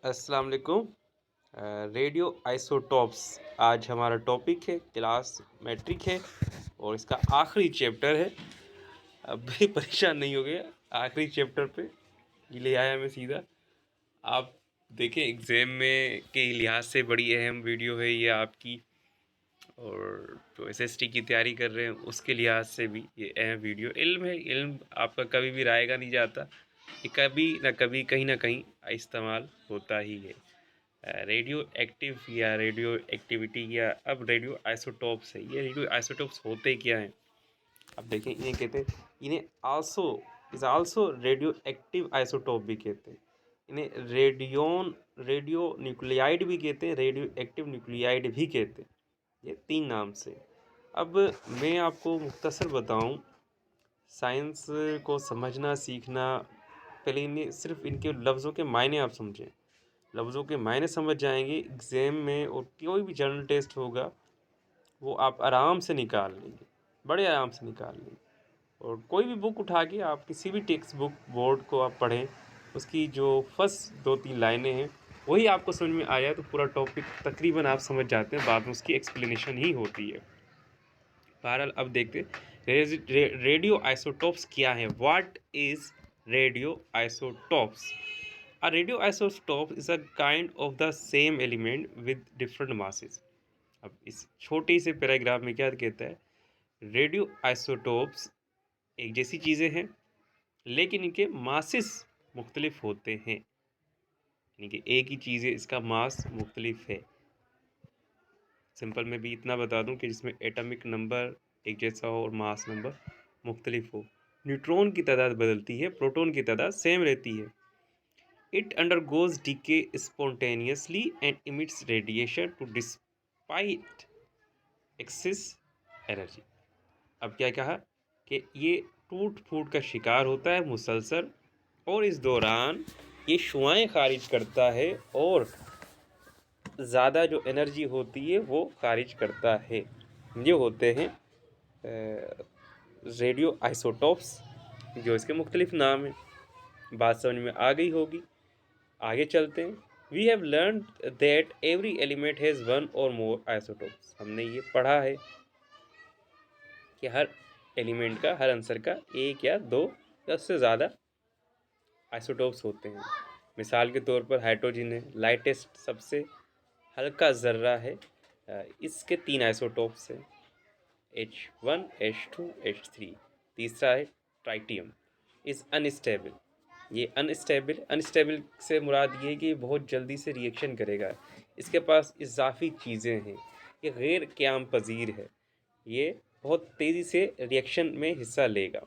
अस्सलाम वालेकुम। Radio isotopes आज हमारा टॉपिक है, क्लास मैट्रिक है और इसका आखिरी चैप्टर है। अब भी परेशान नहीं हो गए, आखिरी चैप्टर पे ये ले आया मैं सीधा। आप देखें, एग्ज़ाम में के लिहाज से बड़ी अहम वीडियो है ये आपकी, और जो एसएसटी की तैयारी कर रहे हैं उसके लिहाज से भी ये अहम वीडियो। इल्म है, इल्म आपका कभी भी रायगा नहीं जाता, ये कभी ना कभी कहीं ना कहीं इस्तेमाल होता ही है। रेडियो एक्टिव या रेडियो एक्टिविटी या अब रेडियो आइसोटोप्स है। ये रेडियो आइसोटोप्स होते क्या हैं? अब देखें, इन्हें कहते हैं, इन्हें also is also radio active isotope भी कहते हैं। इन्हें रेडियो न्यूक्लियाइड भी कहते हैं, रेडियो एक्टिव न्यूक्लियाइड भी कहते हैं। ये तीन नाम से। अब मैं आपको मुख्तसर बताऊं, साइंस को समझना सीखना, पहले इन्हें सिर्फ इनके लफ्ज़ों के मायने आप समझें। लफ्ज़ों के मायने समझ जाएंगे एग्ज़ाम में, और कोई भी जनरल टेस्ट होगा वो आप आराम से निकाल लेंगे, बड़े आराम से निकाल लेंगे। और कोई भी बुक उठा के आप किसी भी टेक्स्ट बुक बोर्ड को आप पढ़ें, उसकी जो फर्स्ट दो तीन लाइनें हैं वही आपको समझ में आ जाए तो पूरा टॉपिक तकरीबन आप समझ जाते हैं, बाद में उसकी एक्सप्लेनेशन ही होती है। बहरहाल अब देखते रेडियो आइसोटोप्स क्या है। What is radio isotopes? A radioisotope is a kind of the same element with different masses. अब इस छोटे से पैराग्राफ में क्या कहता है? रेडियो आइसोटोप्स एक जैसी चीज़ें हैं, लेकिन इनके मासेस मुख्तलिफ होते हैं। यानी कि एक ही चीज़ है, इसका मास मुख्तलिफ है। सिंपल में भी इतना बता दूं कि जिसमें एटॉमिक नंबर एक जैसा हो और मास नंबर मुख्तलिफ हो। न्यूट्रॉन की तादाद बदलती है, प्रोटॉन की तादाद सेम रहती है। It undergoes decay spontaneously and emits radiation to despite excess energy. अब क्या कहा कि ये टूट फूट का शिकार होता है मुसलसल, और इस दौरान ये शुआएं खारिज करता है और ज़्यादा जो एनर्जी होती है वो खारिज करता है। ये होते हैं रेडियो आइसोटॉप्स, जो इसके मुख्तलिफ नाम हैं। बात समझ में आ गई होगी, आगे चलते हैं। We have learn that every element has one or more isotopes. हमने ये पढ़ा है कि हर एलिमेंट का, हर आंसर का एक या दो या उससे ज़्यादा आइसोटोप्स होते हैं। मिसाल के तौर पर हाइड्रोजन है, लाइटेस्ट सबसे हल्का ज़र्रा है, इसके तीन आइसोटोप्स हैं, H1 H2 H3। तीसरा है ट्राइटियम, इज़ अनस्टेबल। ये अनस्टेबल से मुराद ये है कि बहुत जल्दी से रिएक्शन करेगा, इसके पास इजाफी चीज़ें हैं, ये गैर क़याम पजीर है, ये बहुत तेज़ी से रिएक्शन में हिस्सा लेगा।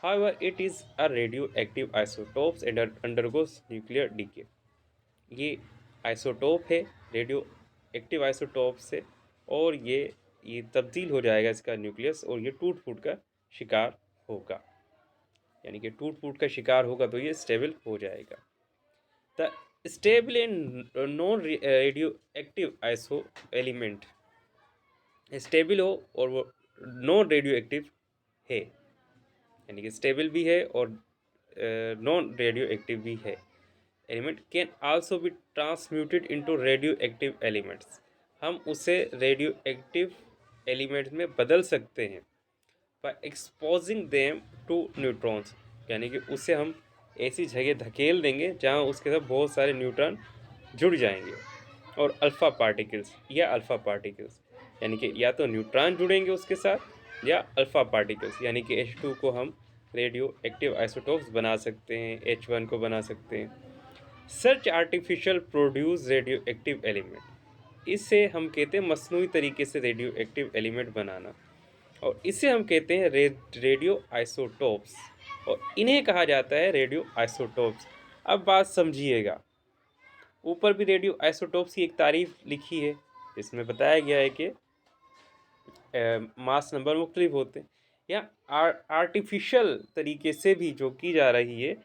However it is a radioactive isotopes and undergoes nuclear decay. ये आइसोटोप है, रेडियो एक्टिव आइसोटोप से, और ये तब्दील हो जाएगा इसका न्यूक्लियस, और ये टूट फूट का शिकार होगा। यानी कि टूट फूट का शिकार होगा तो ये स्टेबल हो जाएगा। The stable and non radio active iso element stable हो और वो नॉन रेडियो एक्टिव है, यानी कि स्टेबल भी है और नॉन रेडियो एक्टिव भी है। Element can also be transmuted into radioactive elements. हम उसे रेडियो एक्टिव एलिमेंट्स में बदल सकते हैं by exposing them to neutrons. यानी कि उसे हम ऐसी जगह धकेल देंगे जहाँ उसके साथ बहुत सारे न्यूट्रॉन जुड़ जाएंगे, और अल्फ़ा पार्टिकल्स, यानी कि या तो न्यूट्रॉन जुड़ेंगे उसके साथ या अल्फ़ा पार्टिकल्स। यानी कि H2 को हम रेडियो एक्टिव आइसोटोप्स बना सकते हैं, H1 को बना सकते हैं। Search artificial produce radio active element, इसे हम कहते हैं मसनूई तरीके से रेडियो एक्टिव एलिमेंट बनाना, और इसे हम कहते हैं रेडियो आइसोटोप्स, और इन्हें कहा जाता है रेडियो आइसोटोप्स। अब बात समझिएगा, ऊपर भी रेडियो आइसोटोप्स की एक तारीफ लिखी है, इसमें बताया गया है कि मास नंबर मुख्तलिफ होते हैं, या आर्टिफिशियल तरीके से भी जो की जा रही है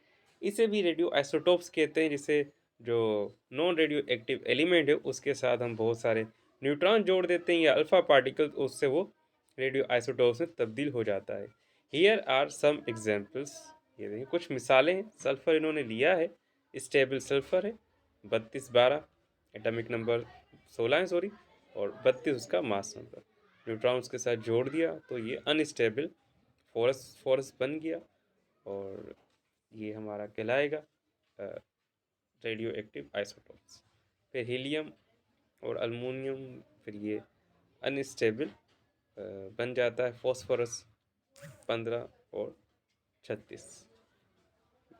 इसे भी रेडियो आइसोटोप्स कहते हैं, जिसे जो नॉन रेडियो एक्टिव एलिमेंट है उसके साथ हम बहुत सारे न्यूट्रॉन जोड़ देते हैं या अल्फ़ा पार्टिकल्स, उससे वो रेडियो आइसोटोप्स में तब्दील हो जाता है। हियर आर सम एग्जांपल्स, ये देखिए कुछ मिसालें हैं। सल्फ़र इन्होंने लिया है, स्टेबल सल्फ़र है, 3212 एटॉमिक नंबर 16 है सॉरी, और 32 उसका मास नंबर। न्यूट्रॉन्स के साथ जोड़ दिया तो ये अनस्टेबल फोर्स बन गया, और ये हमारा कहलाएगा रेडियो एक्टिव आइसोटोप्स। फिर हीलियम और अल्मोनियम, फिर ये अनस्टेबल बन जाता है फॉस्फोरस 15 और 36।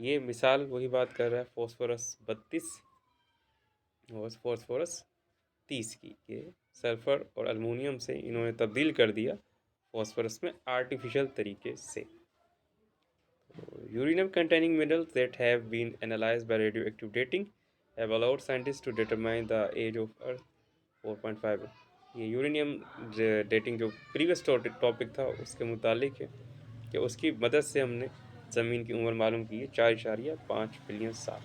ये मिसाल वही बात कर रहा है फॉस्फोरस 32 और फॉस्फोरस 30 की। ये सल्फर और अल्मोनियम से इन्होंने तब्दील कर दिया फॉस्फोरस में आर्टिफिशियल तरीके से। Uranium containing minerals that have been analyzed by radioactive dating have allowed scientists to determine the age of Earth 4.5। ये यूरेनियम डेटिंग जो प्रीवियस टॉपिक था उसके मुतालिक है कि उसकी मदद से हमने ज़मीन की उम्र मालूम की है 4.5 बिलियन साल।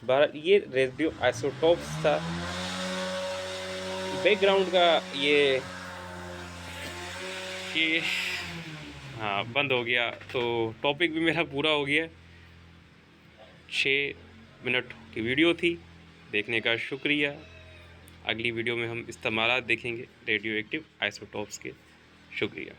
12 ये रेडियो आइसोटोप्स था। बैकग्राउंड का ये कि हाँ बंद हो गया, तो टॉपिक भी मेरा पूरा हो गया। 6 मिनट की वीडियो थी, देखने का शुक्रिया। अगली वीडियो में हम इस्तेमालात देखेंगे रेडियो एक्टिव आइसोटोप्स के। शुक्रिया।